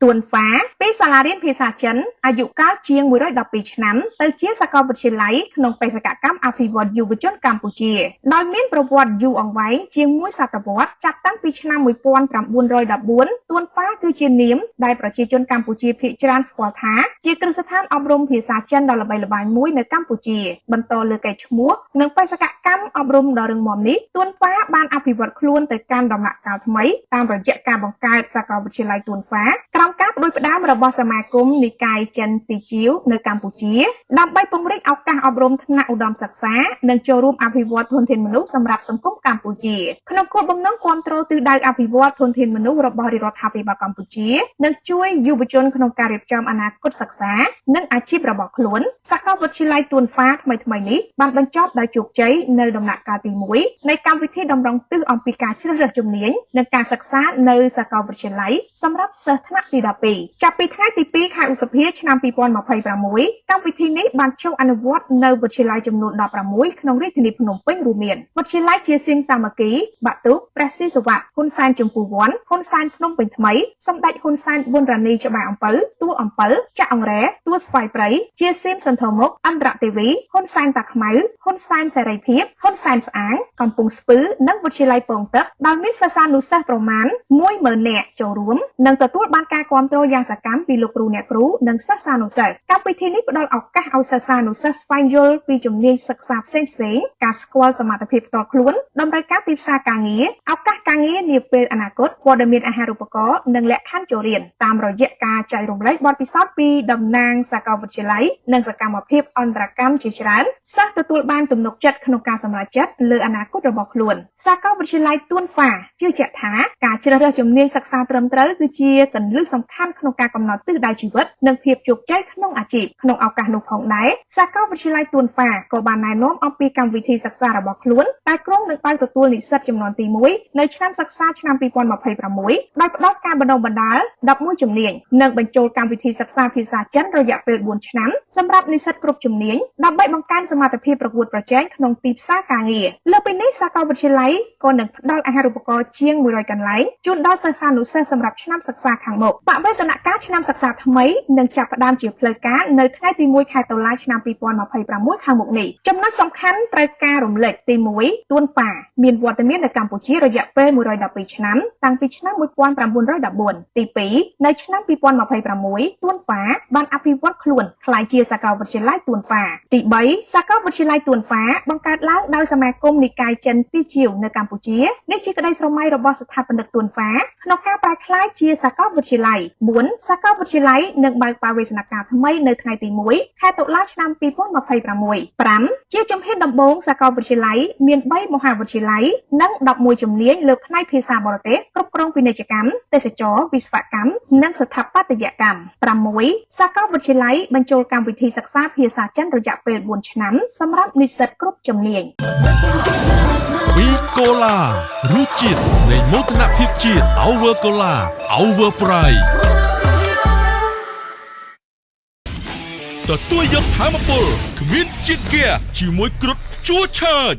ទួនហ្វាពីសាលារៀនភាសាចិនអាយុកាលជាង112ឆ្នាំទៅជាសាកលវិទ្យាល័យក្នុងបេសកកម្មអភិវឌ្ឍយុវជនកម្ពុជាដោយមានប្រវត្តិយូរអង្វែងជាង1សតវត្សរ៍ចាប់តាំងពីឆ្នាំ1914ទួនហ្វាគឺជានាមដែលប្រជាជនកម្ពុជាភាគច្រើនស្គាល់ថាជាគ្រឹះស្ថានអប់រំភាសាចិនដ៏ល្បីល្បាញមួយនៅកម្ពុជាបន្តលើកេរ្តិ៍ឈ្មោះនិងបេសកកម្មអប់រំដ៏រឹងមាំនេះទួនហ្វាបានអភិវឌ្ឍខ្លួនទៅកាន់ដំណាក់កាលថ្មីតាមរយៈការបង្កើតសាកលវិទ្យាល័យទួនហ្វាក្រោមការផ្ដួចផ្ដើមរបស់សមាគមនិកាយចិនទីជាវនៅកម្ពុជាដើម្បីពង្រីកឱកាសអប់រំថ្នាក់ឧត្តមសិក្សានិងចូលរួមអភិវឌ្ឍធនធានមនុស្សសម្រាប់សង្គមកម្ពុជាក្នុងគោលបំណងគាំទ្រទិសដៅអភិវឌ្ឍធនធានមនុស្សរបស់រដ្ឋាភិបាលកម្ពុជានិងជួយយុវជនក្នុងការរៀបចំអនាគតសិក្សានិងអាជីពរបស់ខ្លួនសាកលវិទ្យាល័យទួនហ្វាថ្មីៗនេះបានបញ្ចប់ដោយជោគជ័យនៅដំណាក់កាលទី1នៃកម្មវិធីតម្រង់ទិសអំពីការជ្រើសរើសជំនាញនិងការសិក្សានៅសាកលវិទ្យាល័យសម្រាប់សិស្សថ្នាក់ទី12ចាប់ពីថ្ងៃទី2ខែឧសភាឆ្នាំ2026កម្មវិធីនេះបានចុះអនុវត្តនៅវិទ្យាល័យចំនួន16ក្នុងរាជធានីភ្នំពេញរួមមានវិទ្យាល័យជាសៀងសាមគ្គីបាក់ទូព្រះស៊ីសវៈហ៊ុនសែនចម្ពោះវ័នហ៊ុនសែនភ្នំពេញថ្មីសម្ដេចហ៊ុនសែនប៊ុនរ៉ានីច្បារអំពៅទួលអំពិលចាក់អង្រែទួលស្វាយព្រៃជាសៀមសន្ធមុខអន្តរទេវីហ៊ុនសែនតាខ្មៅហ៊ុនសែនសេរីភាពហ៊ុនសែនស្អាងកំពង់ស្ពឺនិងវិទ្យាល័យពងទឹកដោយមានសិស្សានុសិស្សប្រមាណ 10000 នាក់ចូលរួមនិងទទួលបានការគាំទ្រយ៉ាងសកម្មពីលោកគ្រូអ្នកគ្រូនិងសិស្សានុសិស្សកម្មវិធីនេះផ្ដល់ឱកាសឲ្យសិស្សានុសិស្សស្វែងយល់ពីជំនាញសិក្សាផ្សេងៗការស្គាល់សមត្ថភាពផ្ទាល់ខ្លួនតម្រូវការទីផ្សារការងារឱកាសការងារនាពេលអនាគតព័ត៌មានអាហារូបករណ៍និងលក្ខខណ្ឌចូលរៀនតាមរយៈការចែករំលែកបទពិសោធន៍ពីតំណាងសាកលវិទ្យាល័យនិងសកម្មភាពអន្តរកម្មជាច្រើនសិស្សទទួលបានទំនុកចិត្តក្នុងការសម្រេចចិត្តលើអនាគតរបស់ខ្លួនសាកលវិទ្យាល័យទួនហ្វាជឿជាក់ថាការជ្រើសរើសជំនាញសិក្សាត្រឹមត្រូវគឺជាគន្លឹះសំខាន់ក្នុងការកំណត់ទិសដៅជីវិតនិងភាពជោគជ័យក្នុងអាជីពក្នុងឱកាសនោះផងដែរសាកលវិទ្យាល័យទួនហ្វាក៏បានណែនាំអំពីកម្មវិធីសិក្សារបស់ខ្លួនដែលក្រុងនឹងបើកទទួលនិស្សិតចំនួនទី1នៅឆ្នាំសិក្សាឆ្នាំ2026ដោយផ្ដល់ការបណ្ដុះបណ្ដាល11ជំនាញនិងបញ្ចូលកម្មវិធីសិក្សាភាសាចិនរយៈពេល4ឆ្នាំសម្រាប់និស្សិតគ្រប់ជំនាញដើម្បីបង្កើនសមត្ថភាពប្រកួតប្រជែងក្នុងទីផ្សារការងារលើពីនេះសាកលវិទ្យាល័យក៏នឹងផ្ដល់អាហារូបករណ៍ជាង100កន្លែងជូនដល់សិស្សានុសិស្សសម្រាប់ឆ្នាំសិក្សាខាងមុខបរិវេណការឆ្នាំសិក្សាថ្មីនឹងចាប់ផ្ដើមជាផ្លូវការនៅថ្ងៃទី1ខែតុលាឆ្នាំ2026ខាងមុខនេះចំណុចសំខាន់ត្រូវការរំលេចទី1ទួនហ្វាមានវត្តមាននៅកម្ពុជារយៈពេល112ឆ្នាំតាំងពីឆ្នាំ1914ទី2នៅឆ្នាំ2026ទួនហ្វាបានអភិវឌ្ឍខ្លួនក្លាយជាសាកលវិទ្យាល័យទួនហ្វាទី3សាកលវិទ្យាល័យទួនហ្វាបង្កើតឡើងដោយសមាគមនិកាយចិនទីជាវនៅកម្ពុជានេះជាក្តីស្រមៃរបស់ស្ថាបនិកទួនហ្វាក្នុងការប្រែក្លាយជាសាកលវិទ្យាល័យ4សាកលវិទ្យាល័យនឹងបើកបរិវេណការថ្មីនៅថ្ងៃទី1ខែតុលាឆ្នាំ2026 5ជាជំហានដំបូងសាកលវិទ្យាល័យមាន3មហាវិទ្យាល័យនិង11ជំនាញលើផ្នែកភាសាបរទេសគ្រប់គ្រងពាណិជ្ជកម្មទេសចរណ៍វិស្វកម្មនិងស្ថាបត្យកម្ម6សាកលវិទ្យាល័យបញ្ចូលកម្មវិធីសិក្សាភាសាចិនរយៈពេល4ឆ្នាំសម្រាប់និស្សិតគ្រប់ជំនាញវីកូឡារសជាតិនៃមោទនភាពជាតិ Our Cola Our Pride ទទួលយកធម៌ពលគ្មានជាតិហ្គាជាមួយគ្រុឌជួឆើត